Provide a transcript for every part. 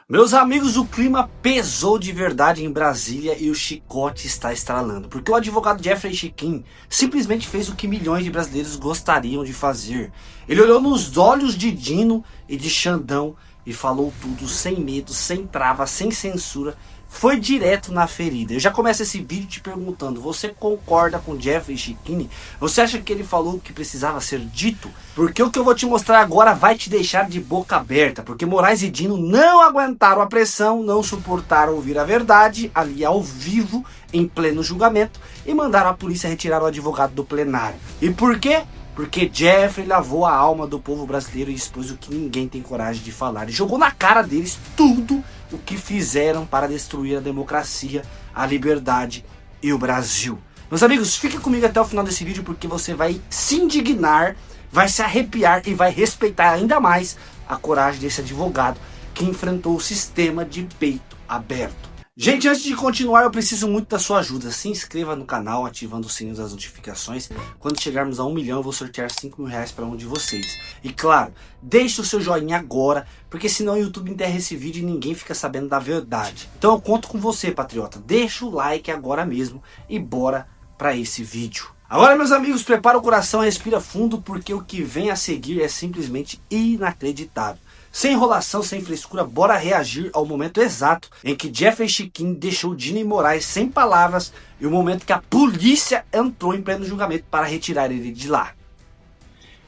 Meus amigos, o clima pesou de verdade em Brasília e o chicote está estralando, porque o advogado Jeffrey Chiquin simplesmente fez o que milhões de brasileiros gostariam de fazer. Ele olhou nos olhos de Dino e de Xandão e falou tudo sem medo, sem trava, sem censura. Foi direto na ferida. Eu já começo esse vídeo te perguntando: você concorda com Jeffrey Chiquin? Você acha que ele falou o que precisava ser dito? Porque o que eu vou te mostrar agora vai te deixar de boca aberta. Porque Moraes e Dino não aguentaram a pressão, não suportaram ouvir a verdade ali ao vivo, em pleno julgamento, e mandaram a polícia retirar o advogado do plenário. E por quê? Porque Jeffrey lavou a alma do povo brasileiro e expôs o que ninguém tem coragem de falar. E jogou na cara deles tudo o que fizeram para destruir a democracia, a liberdade e o Brasil. Meus amigos, fiquem comigo até o final desse vídeo, porque você vai se indignar, vai se arrepiar e vai respeitar ainda mais a coragem desse advogado que enfrentou o sistema de peito aberto. Gente, antes de continuar, eu preciso muito da sua ajuda. Se inscreva no canal, ativando o sininho das notificações. Quando chegarmos a 1 milhão, eu vou sortear 5 mil reais para um de vocês. E claro, deixe o seu joinha agora, porque senão o YouTube enterra esse vídeo e ninguém fica sabendo da verdade. Então eu conto com você, patriota. Deixa o like agora mesmo e bora para esse vídeo. Agora, meus amigos, prepara o coração e respira fundo, porque o que vem a seguir é simplesmente inacreditável. Sem enrolação, sem frescura, bora reagir ao momento exato em que Jeffrey Chiquin deixou Dino e Moraes sem palavras e o momento que a polícia entrou em pleno julgamento para retirar ele de lá.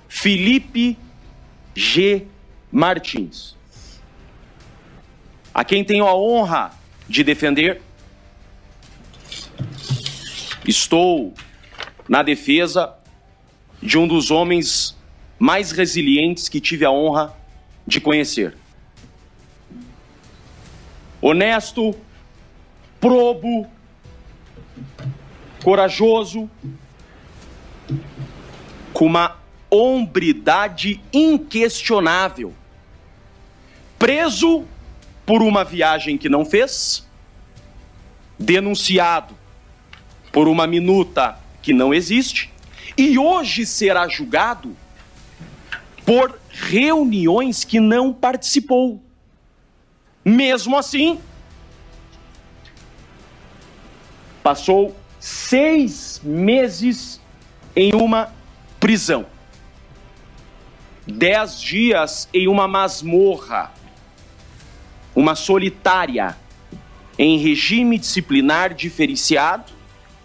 Felipe G. Martins, a quem tenho a honra de defender, estou na defesa de um dos homens mais resilientes que tive a honra de conhecer. Honesto, probo, corajoso, com uma hombridade inquestionável, preso por uma viagem que não fez, denunciado por uma minuta que não existe, e hoje será julgado por reuniões que não participou. Mesmo assim, passou 6 meses em uma prisão, 10 dias em uma masmorra, uma solitária, em regime disciplinar diferenciado,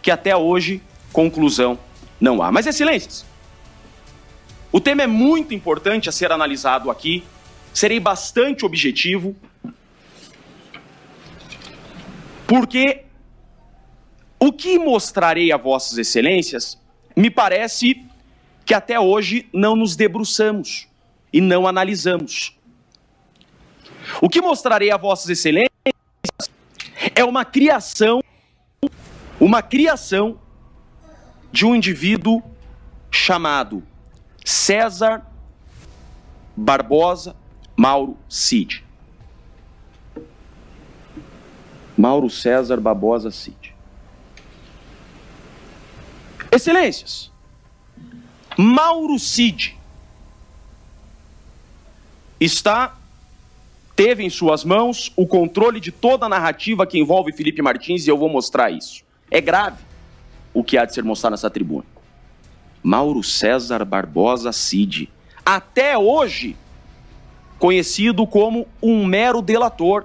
que até hoje, conclusão não há. Mas, excelências, o tema é muito importante a ser analisado aqui. Serei bastante objetivo, porque o que mostrarei a vossas excelências, me parece que até hoje não nos debruçamos e não analisamos. O que mostrarei a vossas excelências é uma criação de um indivíduo chamado César Barbosa Mauro Cid. Mauro César Barbosa Cid. Excelências, Mauro Cid teve em suas mãos o controle de toda a narrativa que envolve Felipe Martins, e eu vou mostrar isso. É grave o que há de ser mostrado nessa tribuna. Mauro César Barbosa Cid, até hoje conhecido como um mero delator,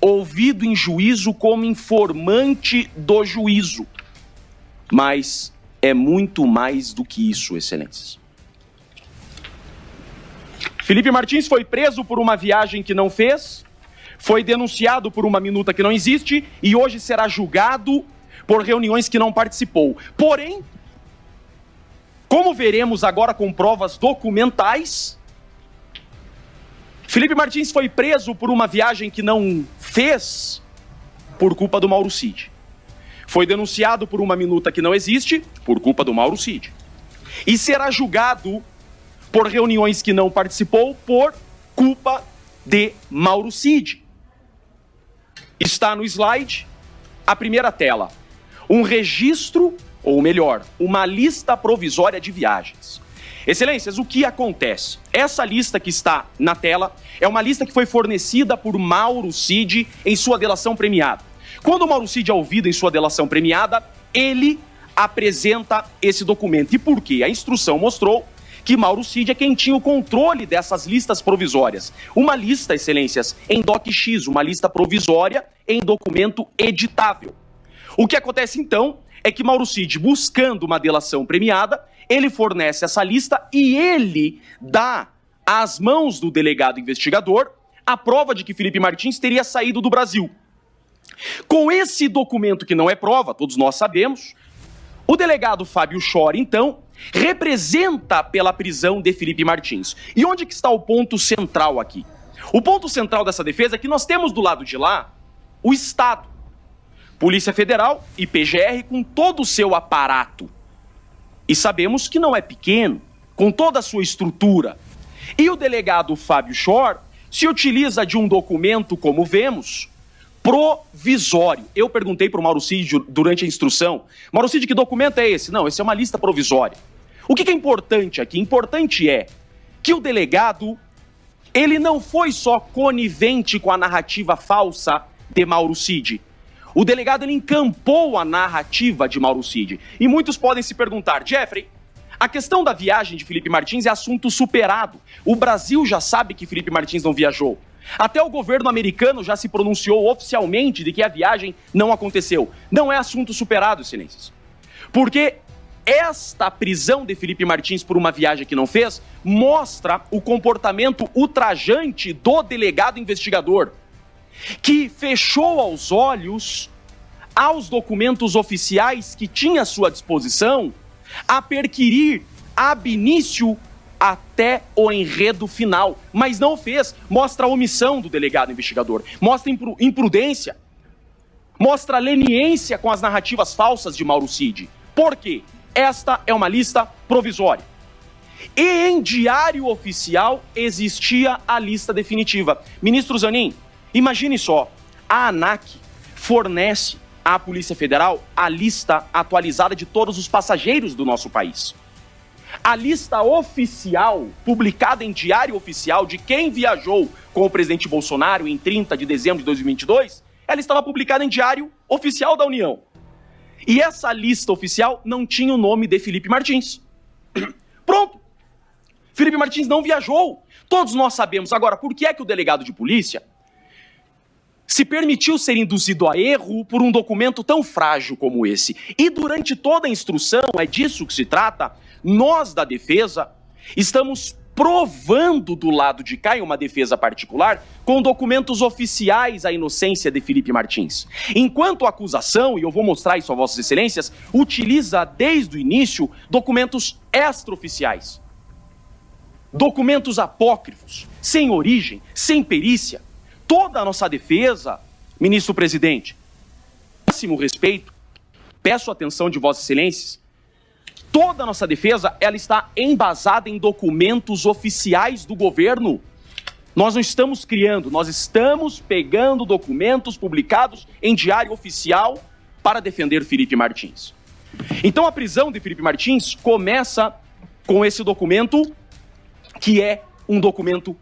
ouvido em juízo como informante do juízo. Mas é muito mais do que isso, excelências. Felipe Martins foi preso por uma viagem que não fez, foi denunciado por uma minuta que não existe e hoje será julgado por reuniões que não participou. Porém, como veremos agora com provas documentais, Felipe Martins foi preso por uma viagem que não fez por culpa do Mauro Cid. Foi denunciado por uma minuta que não existe por culpa do Mauro Cid. E será julgado por reuniões que não participou por culpa de Mauro Cid. Está no slide, a primeira tela. Um registro, ou melhor, uma lista provisória de viagens. Excelências, o que acontece? Essa lista que está na tela é uma lista que foi fornecida por Mauro Cid em sua delação premiada. Quando o Mauro Cid é ouvido em sua delação premiada, ele apresenta esse documento. E por quê? A instrução mostrou que Mauro Cid é quem tinha o controle dessas listas provisórias. Uma lista, excelências, em DOC-X, uma lista provisória em documento editável. O que acontece então é que Mauro Cid, buscando uma delação premiada, ele fornece essa lista e ele dá às mãos do delegado investigador a prova de que Felipe Martins teria saído do Brasil. Com esse documento que não é prova, todos nós sabemos, o delegado Fábio Chor, então, representa pela prisão de Felipe Martins. E onde que está o ponto central aqui? O ponto central dessa defesa é que nós temos do lado de lá o Estado, Polícia Federal e PGR com todo o seu aparato. E sabemos que não é pequeno, com toda a sua estrutura. E o delegado Fábio Chor se utiliza de um documento, como vemos, provisório. Eu perguntei para o Mauro Cid durante a instrução, Mauro Cid, que documento é esse? Não, esse é uma lista provisória. O que é importante aqui? Importante é que o delegado, ele não foi só conivente com a narrativa falsa de Mauro Cid. O delegado, ele encampou a narrativa de Mauro Cid. E muitos podem se perguntar, Jeffrey, a questão da viagem de Felipe Martins é assunto superado. O Brasil já sabe que Felipe Martins não viajou. Até o governo americano já se pronunciou oficialmente de que a viagem não aconteceu. Não é assunto superado, excelências. Porque esta prisão de Felipe Martins por uma viagem que não fez mostra o comportamento ultrajante do delegado investigador, que fechou aos olhos aos documentos oficiais que tinha à sua disposição a perquirir ab início até o enredo final, mas não fez. Mostra a omissão do delegado investigador, mostra imprudência, mostra leniência com as narrativas falsas de Mauro Cid. Por quê? Esta é uma lista provisória. E em diário oficial existia a lista definitiva. Ministro Zanin, imagine só, a ANAC fornece à Polícia Federal a lista atualizada de todos os passageiros do nosso país. A lista oficial, publicada em diário oficial, de quem viajou com o presidente Bolsonaro em 30 de dezembro de 2022, ela estava publicada em diário oficial da União. E essa lista oficial não tinha o nome de Felipe Martins. Pronto! Felipe Martins não viajou. Todos nós sabemos. Agora, por que é que o delegado de polícia se permitiu ser induzido a erro por um documento tão frágil como esse? E durante toda a instrução, é disso que se trata, nós da defesa estamos provando do lado de cá, em uma defesa particular, com documentos oficiais a inocência de Felipe Martins. Enquanto a acusação, e eu vou mostrar isso a vossas excelências, utiliza desde o início documentos extraoficiais. Documentos apócrifos, sem origem, sem perícia. Toda a nossa defesa, ministro presidente, máximo respeito, peço a atenção de vossas excelências, toda a nossa defesa, ela está embasada em documentos oficiais do governo. Nós não estamos criando, nós estamos pegando documentos publicados em diário oficial para defender Felipe Martins. Então a prisão de Felipe Martins começa com esse documento, que é um documento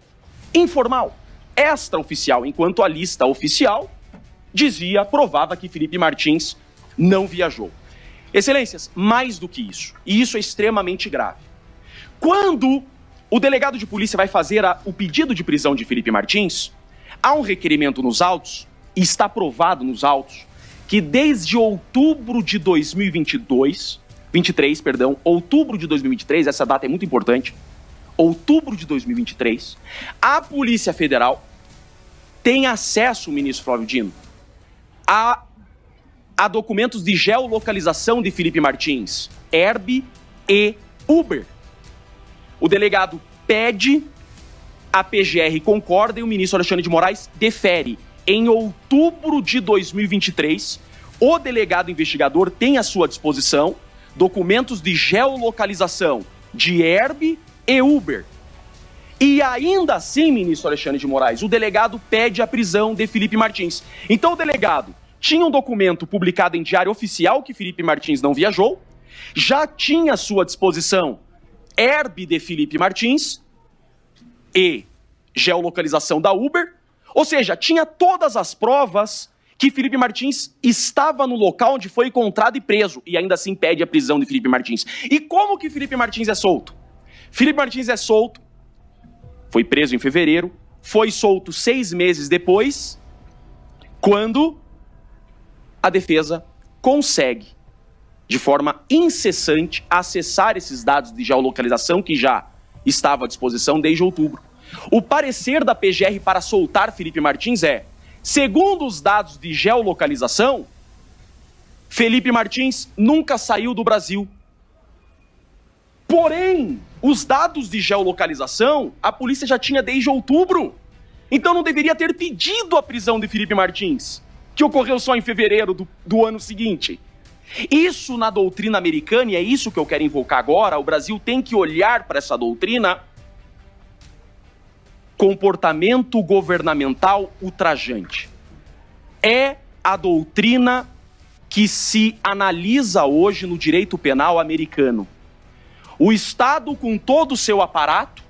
informal, extraoficial, enquanto a lista oficial provava que Felipe Martins não viajou. Excelências, mais do que isso, e isso é extremamente grave. Quando o delegado de polícia vai fazer o pedido de prisão de Felipe Martins, há um requerimento nos autos, e está provado nos autos, que desde outubro de 2023, essa data é muito importante, outubro de 2023, a Polícia Federal tem acesso, ministro Flávio Dino, a documentos de geolocalização de Felipe Martins, Herb e Uber. O delegado pede, a PGR concorda e o ministro Alexandre de Moraes defere. Em outubro de 2023, o delegado investigador tem à sua disposição documentos de geolocalização de Herb e Uber. E ainda assim, ministro Alexandre de Moraes, o delegado pede a prisão de Felipe Martins. Então o delegado tinha um documento publicado em diário oficial que Felipe Martins não viajou, já tinha à sua disposição herbe de Felipe Martins e geolocalização da Uber, ou seja, tinha todas as provas que Felipe Martins estava no local onde foi encontrado e preso, e ainda assim pede a prisão de Felipe Martins. E como que Felipe Martins é solto? Felipe Martins é solto, foi preso em fevereiro, foi solto 6 meses depois, quando a defesa consegue, de forma incessante, acessar esses dados de geolocalização que já estava à disposição desde outubro. O parecer da PGR para soltar Felipe Martins é: segundo os dados de geolocalização, Felipe Martins nunca saiu do Brasil. Porém, os dados de geolocalização, a polícia já tinha desde outubro. Então não deveria ter pedido a prisão de Felipe Martins, que ocorreu só em fevereiro do ano seguinte. Isso na doutrina americana, e é isso que eu quero invocar agora, o Brasil tem que olhar para essa doutrina: comportamento governamental ultrajante. É a doutrina que se analisa hoje no direito penal americano. O Estado, com todo o seu aparato,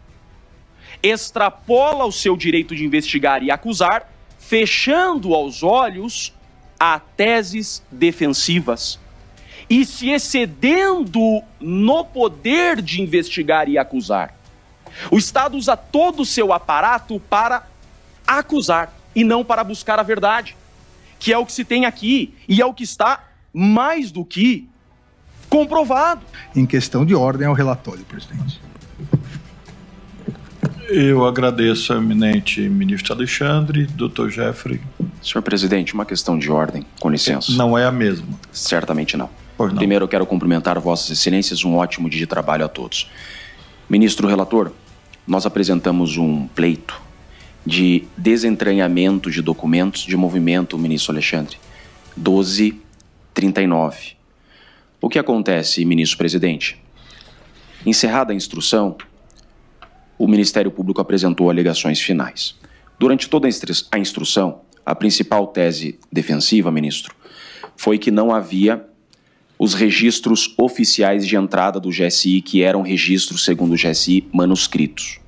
extrapola o seu direito de investigar e acusar, fechando aos olhos a teses defensivas e se excedendo no poder de investigar e acusar. O Estado usa todo o seu aparato para acusar e não para buscar a verdade, que é o que se tem aqui e é o que está mais do que comprovado. Em questão de ordem ao relatório, presidente. Eu agradeço ao eminente ministro Alexandre. Dr. Jeffrey. Senhor presidente, uma questão de ordem, com licença. Não é a mesma. Certamente não. Pois não. Primeiro eu quero cumprimentar vossas excelências, um ótimo dia de trabalho a todos. Ministro relator, nós apresentamos um pleito de desentranhamento de documentos de movimento, ministro Alexandre, 1239. O que acontece, ministro presidente? Encerrada a instrução, o Ministério Público apresentou alegações finais. Durante toda a instrução, a principal tese defensiva, ministro, foi que não havia os registros oficiais de entrada do GSI, que eram registros, segundo o GSI, manuscritos.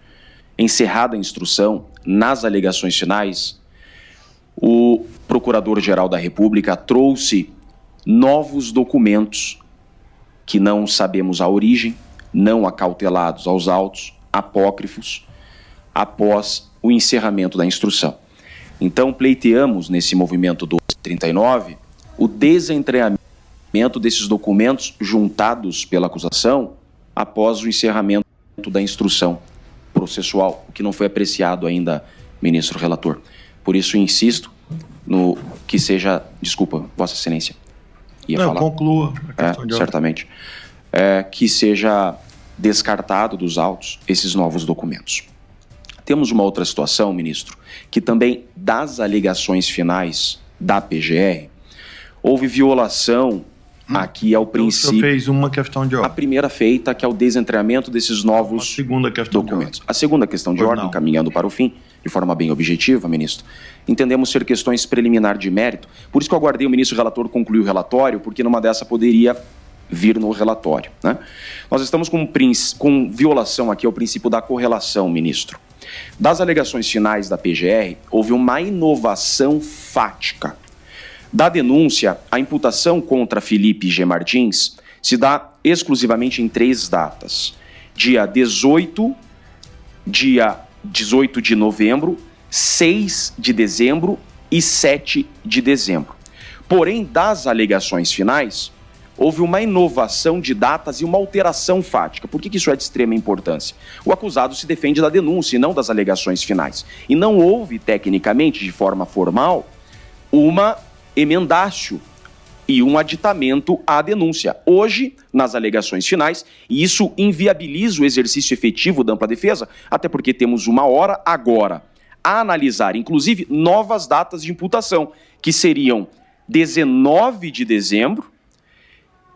Encerrada a instrução, nas alegações finais, o Procurador-Geral da República trouxe novos documentos que não sabemos a origem, não acautelados aos autos, apócrifos, após o encerramento da instrução. Então, pleiteamos nesse movimento 1239 o desentranhamento desses documentos juntados pela acusação após o encerramento da instrução processual, o que não foi apreciado ainda, ministro relator. Por isso, insisto no que seja... Desculpa, Vossa Excelência. Não, conclua a questão de ordem. Certamente. Que seja descartado dos autos esses novos documentos. Temos uma outra situação, ministro, que também das alegações finais da PGR, houve violação aqui ao princípio... O senhor fez uma questão de ordem. A primeira feita, que é o desentranhamento desses novos segunda questão documentos. A segunda questão de ordem, caminhando para o fim, de forma bem objetiva, ministro, entendemos ser questões preliminar de mérito, por isso que eu aguardei o ministro relator concluir o relatório, porque numa dessa poderia vir no relatório, né? Nós estamos com violação aqui ao princípio da correlação, ministro. Das alegações finais da PGR, houve uma inovação fática. Da denúncia, a imputação contra Felipe G. Martins se dá exclusivamente em 3 datas. Dia 18, dia 18 de novembro, 6 de dezembro e 7 de dezembro. Porém, das alegações finais, houve uma inovação de datas e uma alteração fática. Por que isso é de extrema importância? O acusado se defende da denúncia e não das alegações finais. E não houve, tecnicamente, de forma formal, uma emendácio e um aditamento à denúncia. Hoje, nas alegações finais, e isso inviabiliza o exercício efetivo da ampla defesa, até porque temos uma hora agora a analisar, inclusive, novas datas de imputação, que seriam 19 de dezembro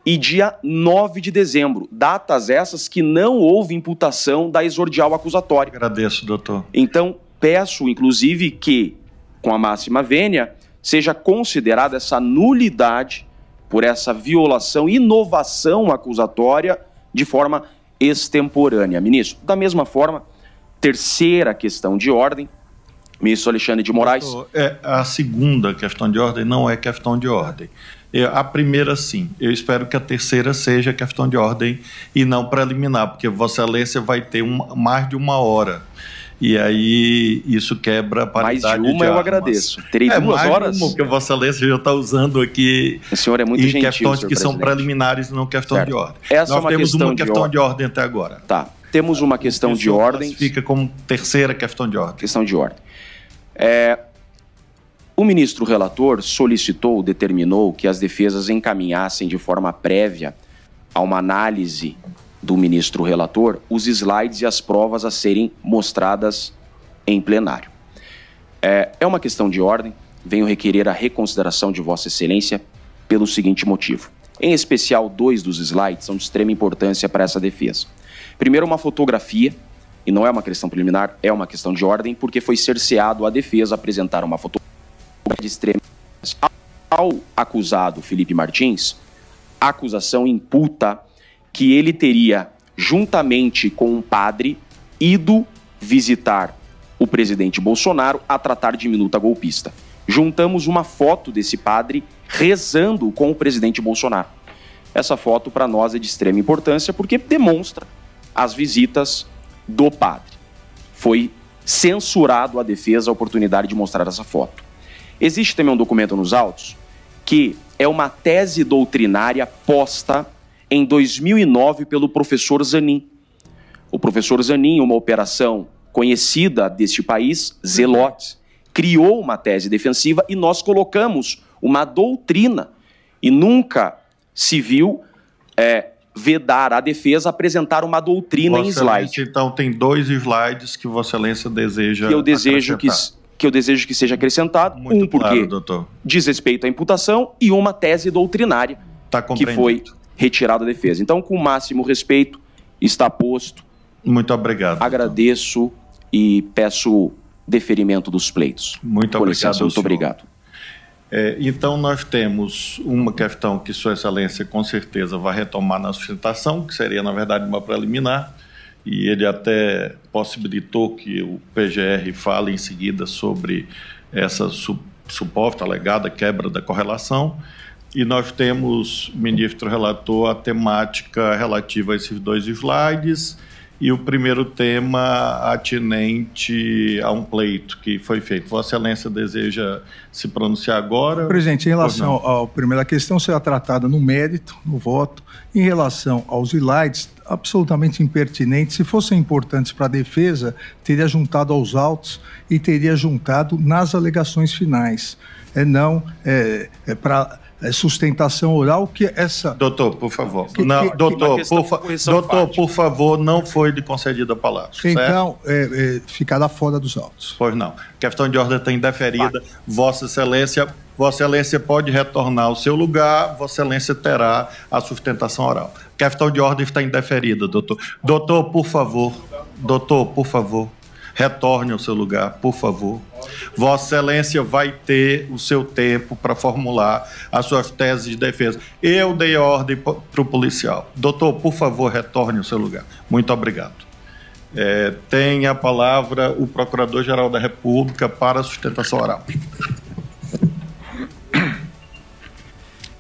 e dia 9 de dezembro. Datas essas que não houve imputação da exordial acusatória. Agradeço, doutor. Então, peço, inclusive, que, com a máxima vênia, seja considerada essa nulidade por essa violação, inovação acusatória de forma extemporânea, ministro. Da mesma forma, terceira questão de ordem, ministro Alexandre de Moraes. A segunda questão de ordem não é questão de ordem. A primeira, sim. Eu espero que a terceira seja questão de ordem e não preliminar, porque Vossa Excelência vai ter mais de 1 hora. E aí isso quebra a paridade mais de uma eu armas. Agradeço. Terei 2 horas. Porque Vossa Excelência já está usando aqui. O senhor é muito gentil, questões que presidente. são preliminares e não questão certo. de ordem. Essa Nós temos uma questão de ordem até agora. Tá. Temos uma questão de ordem. Fica como terceira questão de ordem. Questão de ordem. O ministro relator solicitou, determinou que as defesas encaminhassem de forma prévia a uma análise do ministro relator os slides e as provas a serem mostradas em plenário. É uma questão de ordem, venho requerer a reconsideração de Vossa Excelência pelo seguinte motivo. Em especial, 2 dos slides são de extrema importância para essa defesa. Primeiro, uma fotografia, e não é uma questão preliminar, é uma questão de ordem, porque foi cerceado a defesa apresentar uma fotografia de extrema importância. Ao acusado Felipe Martins, a acusação imputa que ele teria, juntamente com um padre, ido visitar o presidente Bolsonaro a tratar de minuta golpista. Juntamos uma foto desse padre rezando com o presidente Bolsonaro. Essa foto para nós é de extrema importância porque demonstra as visitas do padre. Foi censurado a defesa a oportunidade de mostrar essa foto. Existe também um documento nos autos que é uma tese doutrinária posta em 2009 pelo professor Zanin. O professor Zanin, uma operação conhecida deste país, Zelotes, criou uma tese defensiva e nós colocamos uma doutrina e nunca se viu vedar a defesa apresentar uma doutrina em slide. Então tem 2 slides que Vossa Excelência deseja que eu desejo que seja acrescentado. Muito porque claro, doutor. Diz respeito à imputação e uma tese doutrinária que foi retirada da defesa. Então, com o máximo respeito, está posto. Muito obrigado. Agradeço e peço deferimento dos pleitos. Muito obrigado. Muito obrigado. Então, nós temos uma questão que Sua Excelência, com certeza, vai retomar na sustentação, que seria, na verdade, uma preliminar, e ele até possibilitou que o PGR fale em seguida sobre essa suposta, alegada quebra da correlação. E nós temos, ministro relator, a temática relativa a esses 2 slides e o primeiro tema atinente a um pleito que foi feito. Vossa Excelência deseja se pronunciar agora? Presidente, em relação à primeira questão, será tratada no mérito, no voto. Em relação aos slides, absolutamente impertinentes. Se fossem importantes para a defesa, teria juntado aos autos e teria juntado nas alegações finais. Não para sustentação oral que essa... Doutor, por favor. Doutor, por favor, não foi lhe concedida a palavra. Então, ficará fora dos autos. Pois não. Questão de ordem está indeferida. Vossa Excelência pode retornar ao seu lugar, Vossa Excelência terá a sustentação oral. Questão de ordem está indeferida, doutor. Doutor, por favor, retorne ao seu lugar, por favor. Vossa Excelência vai ter o seu tempo para formular as suas teses de defesa. Eu dei a ordem para o policial. Doutor, por favor, retorne ao seu lugar. Muito obrigado. Tem a palavra o Procurador-Geral da República para a sustentação oral.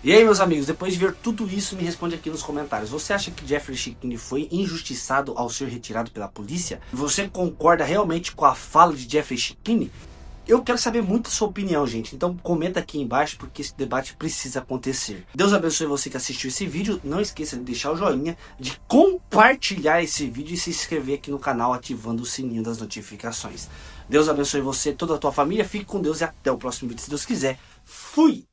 E aí, meus amigos, depois de ver tudo isso, me responde aqui nos comentários. Você acha que Jeffrey Checchini foi injustiçado ao ser retirado pela polícia? Você concorda realmente com a fala de Jeffrey Checchini? Eu quero saber muito a sua opinião, gente. Então comenta aqui embaixo, porque esse debate precisa acontecer. Deus abençoe você que assistiu esse vídeo. Não esqueça de deixar o joinha, de compartilhar esse vídeo e se inscrever aqui no canal ativando o sininho das notificações. Deus abençoe você e toda a tua família. Fique com Deus e até o próximo vídeo, se Deus quiser. Fui!